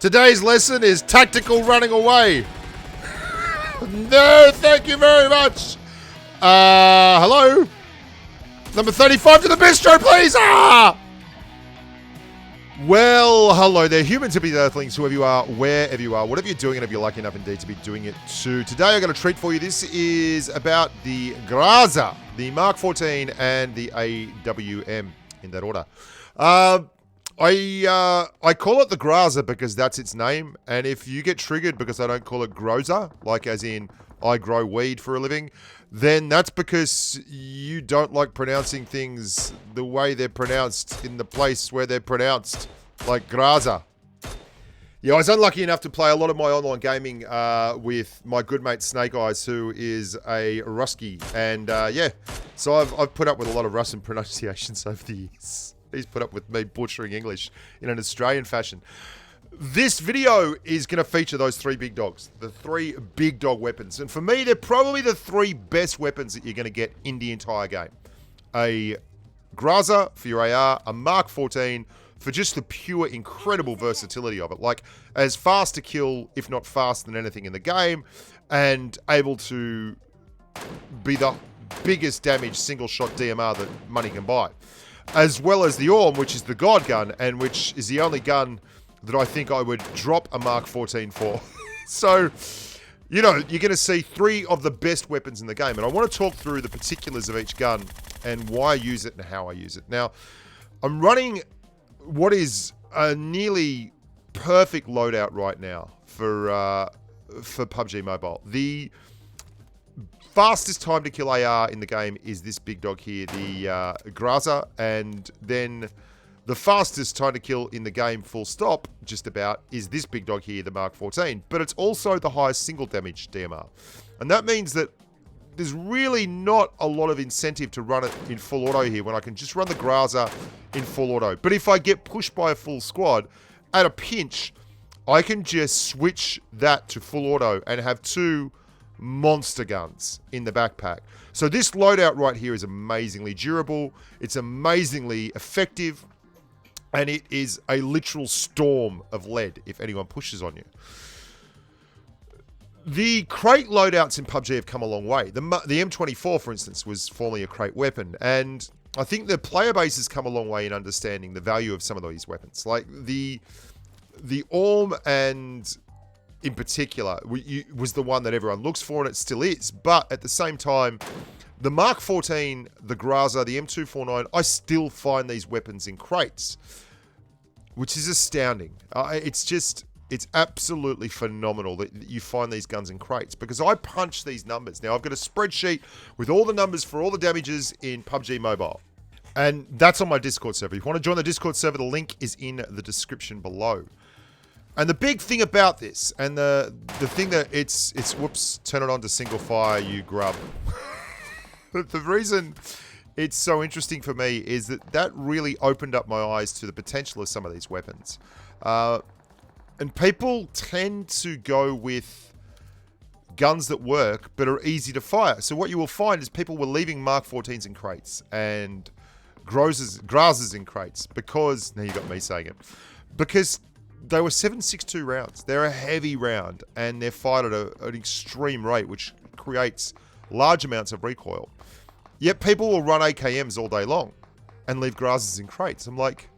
Today's lesson is tactical running away. No, thank you very much. Hello? Number 35 to the bistro, please. Well, hello there, humans, hippies, earthlings, whoever you are, wherever you are, whatever you're doing, and if you're lucky enough indeed to be doing it too. Today I got a treat for you. This is about the Groza, the Mark 14, and the AWM, in that order. I call it the Groza because that's its name, and if you get triggered because I don't call it Groza, like as in I grow weed for a living, then that's because you don't like pronouncing things the way they're pronounced in the place where they're pronounced, like Groza. Yeah, I was unlucky enough to play a lot of my online gaming with my good mate Snake Eyes, who is a Rusky, and yeah, so I've put up with a lot of Russian pronunciations over the years. He's put up with me butchering English in an Australian fashion. This video is going to feature those three big dogs, the three big dog weapons. And for me, they're probably the three best weapons that you're going to get in the entire game. A Groza for your AR, a Mark 14 for just the pure incredible versatility of it. Like, as fast to kill, if not faster than anything in the game, and able to be the biggest damage single shot DMR that money can buy. As well as the AHOY, which is the God gun, and which is the only gun that I think I would drop a Mark 14 for. So, you know, you're going to see three of the best weapons in the game. And I want to talk through the particulars of each gun and why I use it and how I use it. Now, I'm running what is a nearly perfect loadout right now for PUBG Mobile. The fastest time to kill AR in the game is this big dog here, the Groza, and then the fastest time to kill in the game, full stop, just about, is this big dog here, the Mark 14. But it's also the highest single damage DMR. And that means that there's really not a lot of incentive to run it in full auto here when I can just run the Groza in full auto. But if I get pushed by a full squad, at a pinch, I can just switch that to full auto and have two monster guns in the backpack. So this loadout right here is amazingly durable. It's amazingly effective. And it is a literal storm of lead if anyone pushes on you. The crate loadouts in PUBG have come a long way. The M24, for instance, was formerly a crate weapon. And I think the player base has come a long way in understanding the value of some of these weapons. Like the AWM, and in particular, was the one that everyone looks for, and it still is. But at the same time, the Mark 14, the Groza, the M249, I still find these weapons in crates, which is astounding. It's absolutely phenomenal that you find these guns in crates, because I punch these numbers. Now, I've got a spreadsheet with all the numbers for all the damages in PUBG Mobile, and that's on my Discord server. If you want to join the Discord server, the link is in the description below. And the big thing about this, and the thing that it's whoops, turn it on to single fire, you grub. The reason it's so interesting for me is that really opened up my eyes to the potential of some of these weapons. And people tend to go with guns that work but are easy to fire. So what you will find is people were leaving Mark 14s in crates and Grozas in crates because, now you got me saying it, because they were 7.62 rounds. They're a heavy round, and they're fired at an extreme rate, which creates large amounts of recoil. Yet people will run AKMs all day long and leave Grozas in crates. I'm like,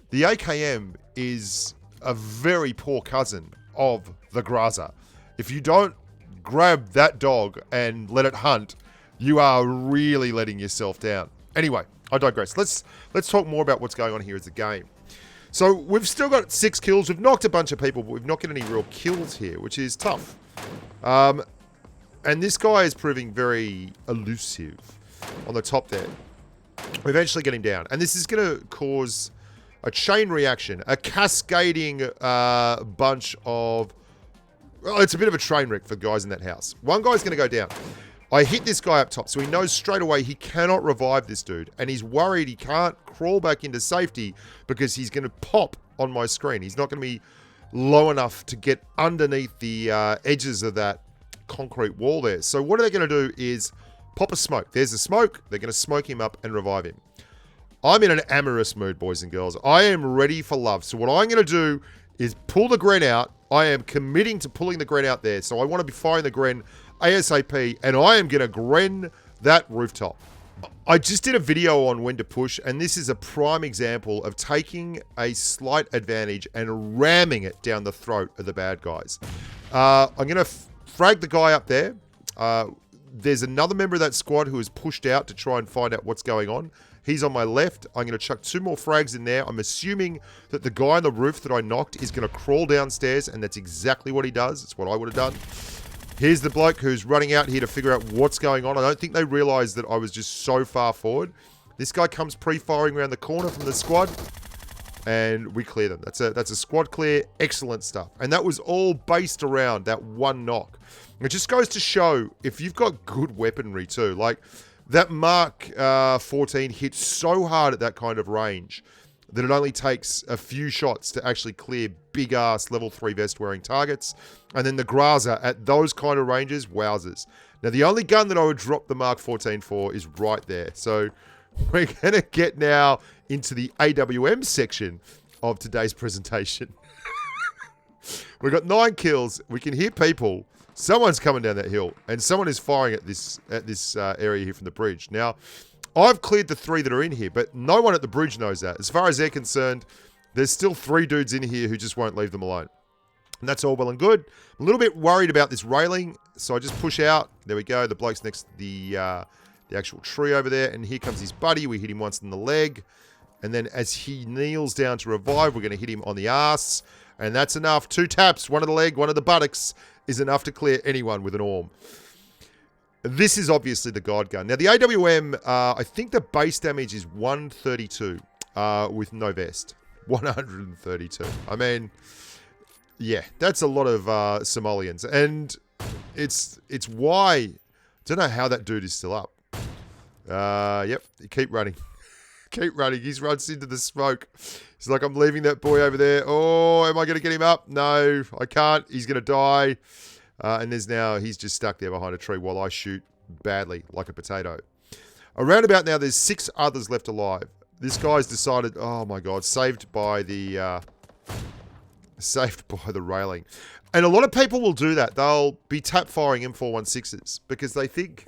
the AKM is a very poor cousin of the Groza. If you don't grab that dog and let it hunt, you are really letting yourself down. Anyway, I digress. Let's talk more about what's going on here as a game. So we've still got 6 kills. We've knocked a bunch of people, but we've not got any real kills here, which is tough. And this guy is proving very elusive on the top there. We eventually get him down. And this is going to cause a chain reaction, a cascading bunch of... Well, it's a bit of a train wreck for the guys in that house. One guy's going to go down. I hit this guy up top, so he knows straight away he cannot revive this dude. And he's worried he can't crawl back into safety because he's going to pop on my screen. He's not going to be low enough to get underneath the edges of that concrete wall there. So what are they going to do is pop a smoke. There's a smoke. They're going to smoke him up and revive him. I'm in an amorous mood, boys and girls. I am ready for love. So what I'm going to do is pull the Gren out. I am committing to pulling the Gren out there. So I want to be firing the Gren ASAP, and I am going to Gren that rooftop. I just did a video on when to push, and this is a prime example of taking a slight advantage and ramming it down the throat of the bad guys. I'm going to frag the guy up there. There's another member of that squad who has pushed out to try and find out what's going on. He's on my left. I'm going to chuck 2 more frags in there. I'm assuming that the guy on the roof that I knocked is going to crawl downstairs, and that's exactly what he does. It's what I would have done. Here's the bloke who's running out here to figure out what's going on. I don't think they realized that I was just so far forward. This guy comes pre-firing around the corner from the squad, and we clear them. That's a squad clear. Excellent stuff. And that was all based around that one knock. It just goes to show if you've got good weaponry too. Like that Mark 14 hits so hard at that kind of range that it only takes a few shots to actually clear big-ass level 3 vest-wearing targets. And then the Groza at those kind of ranges, wowzers. Now, the only gun that I would drop the Mark 14 for is right there. So we're going to get now into the AWM section of today's presentation. We've got 9 kills. We can hear people. Someone's coming down that hill, and someone is firing at this area here from the bridge. Now, I've cleared the 3 that are in here, but no one at the bridge knows that. As far as they're concerned, there's still 3 dudes in here who just won't leave them alone. And that's all well and good. I'm a little bit worried about this railing, so I just push out. There we go. The bloke's next to the actual tree over there, and here comes his buddy. We hit him once in the leg, and then as he kneels down to revive, we're going to hit him on the ass, and that's enough. 2 taps, one of the leg, one of the buttocks, is enough to clear anyone with an AWM. This is obviously the God gun. Now, the AWM, I think the base damage is 132 with no vest. 132. I mean, yeah, that's a lot of Somalians. And it's why... I don't know how that dude is still up. Yep, keep running. Keep running. He runs into the smoke. He's like, I'm leaving that boy over there. Oh, am I going to get him up? No, I can't. He's going to die. And he's just stuck there behind a tree while I shoot badly like a potato. Around about now, there's 6 others left alive. This guy's decided, oh my God, saved by the railing. And a lot of people will do that. They'll be tap firing M416s because they think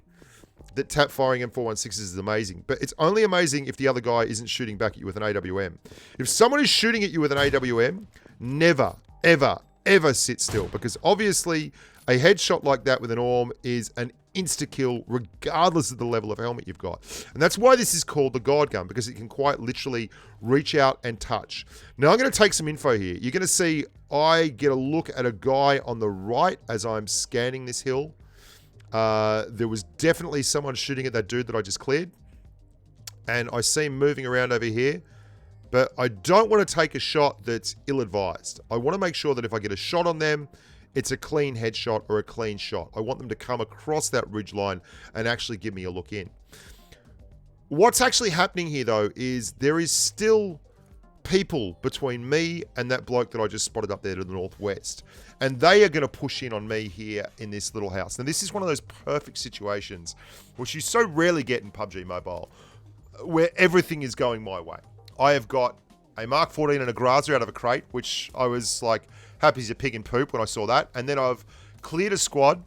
that tap firing M416s is amazing. But it's only amazing if the other guy isn't shooting back at you with an AWM. If someone is shooting at you with an AWM, never, ever, ever sit still, because obviously a headshot like that with an AWM is an insta-kill regardless of the level of helmet you've got. And that's why this is called the God gun, because it can quite literally reach out and touch. Now I'm going to take some info here. You're going to see I get a look at a guy on the right as I'm scanning this hill. There was definitely someone shooting at that dude that I just cleared. And I see him moving around over here. But I don't want to take a shot that's ill-advised. I want to make sure that if I get a shot on them, it's a clean headshot or a clean shot. I want them to come across that ridge line and actually give me a look in. What's actually happening here, though, is there is still people between me and that bloke that I just spotted up there to the northwest. And they are going to push in on me here in this little house. Now, this is one of those perfect situations which you so rarely get in PUBG Mobile, where everything is going my way. I have got a Mark 14 and a Groza out of a crate, which I was like happy as a pig in poop when I saw that. And then I've cleared a squad,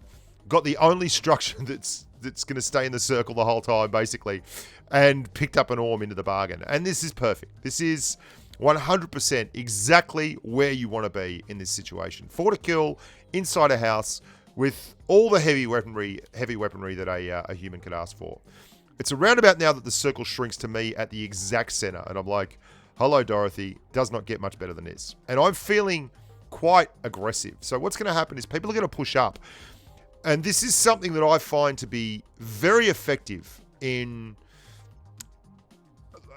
got the only structure that's going to stay in the circle the whole time, basically, and picked up an AWM into the bargain. And this is perfect. This is 100% exactly where you want to be in this situation. 4 to kill inside a house with all the heavy weaponry that a human could ask for. It's around about now that the circle shrinks to me at the exact center, and I'm like, hello, Dorothy, does not get much better than this. And I'm feeling quite aggressive. So what's going to happen is people are going to push up. And this is something that I find to be very effective in...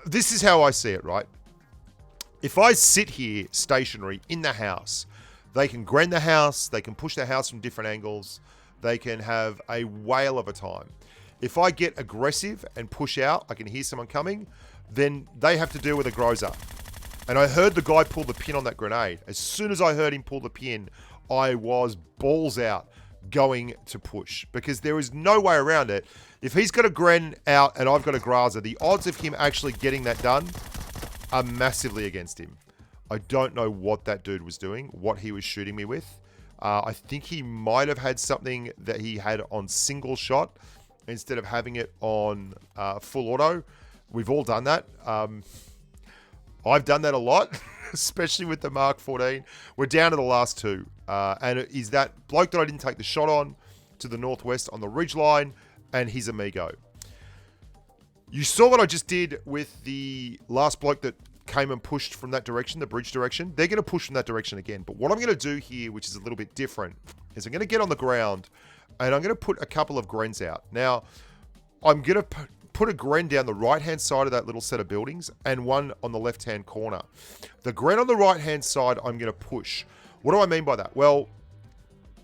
This is how I see it, right? If I sit here stationary in the house, they can gren the house, they can push the house from different angles, they can have a whale of a time. If I get aggressive and push out, I can hear someone coming, then they have to deal with a Groza. And I heard the guy pull the pin on that grenade. As soon as I heard him pull the pin, I was balls out going to push, because there is no way around it. If he's got a gren out and I've got a Groza, the odds of him actually getting that done are massively against him. I don't know what that dude was doing, what he was shooting me with. I think he might have had something that he had on single shot instead of having it on full auto. We've all done that. I've done that a lot, especially with the Mark 14. We're down to the last two. And it is that bloke that I didn't take the shot on to the northwest on the ridge line, and his amigo. You saw what I just did with the last bloke that came and pushed from that direction, the bridge direction. They're going to push from that direction again. But what I'm going to do here, which is a little bit different, is I'm going to get on the ground and I'm going to put a couple of Grens out. Now, I'm going to put a Gren down the right-hand side of that little set of buildings and one on the left-hand corner. The Gren on the right-hand side, I'm going to push. What do I mean by that? Well,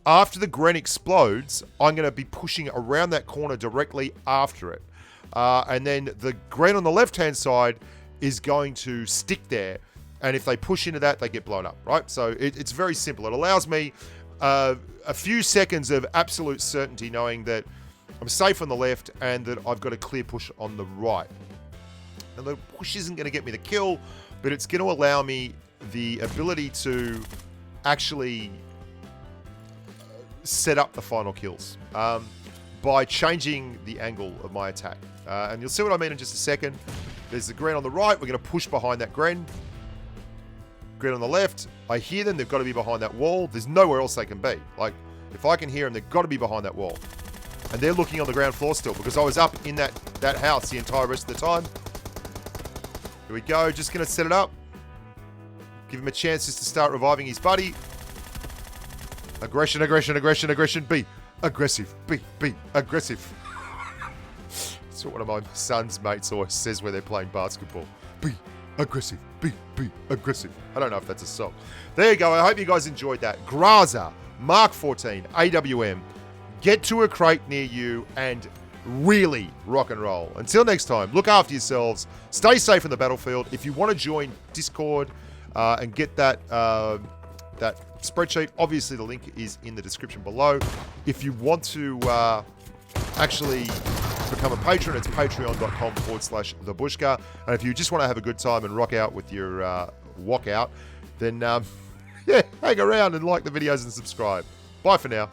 after the Gren explodes, I'm going to be pushing around that corner directly after it. And then the Gren on the left-hand side is going to stick there. And if they push into that, they get blown up, right? So it's very simple. It allows me a few seconds of absolute certainty knowing that I'm safe on the left and that I've got a clear push on the right. And the push isn't going to get me the kill, but it's going to allow me the ability to actually set up the final kills by changing the angle of my attack. And you'll see what I mean in just a second. There's the Gren on the right. We're going to push behind that Gren. Gren on the left. I hear them. They've got to be behind that wall. There's nowhere else they can be. Like, if I can hear them, they've got to be behind that wall. And they're looking on the ground floor still because I was up in that house the entire rest of the time. Here we go. Just going to set it up. Give him a chance just to start reviving his buddy. Aggression, aggression, aggression, aggression. Be aggressive. Be aggressive. That's what one of my son's mates always says when they're playing basketball. Be aggressive. Be aggressive. I don't know if that's a song. There you go. I hope you guys enjoyed that. Groza, Mark 14, AWM. Get to a crate near you and really rock and roll. Until next time, look after yourselves. Stay safe on the battlefield. If you want to join Discord and get that that spreadsheet, obviously the link is in the description below. If you want to actually become a patron, it's patreon.com/the Bushka. And if you just want to have a good time and rock out with your walkout, then yeah, hang around and like the videos and subscribe. Bye for now.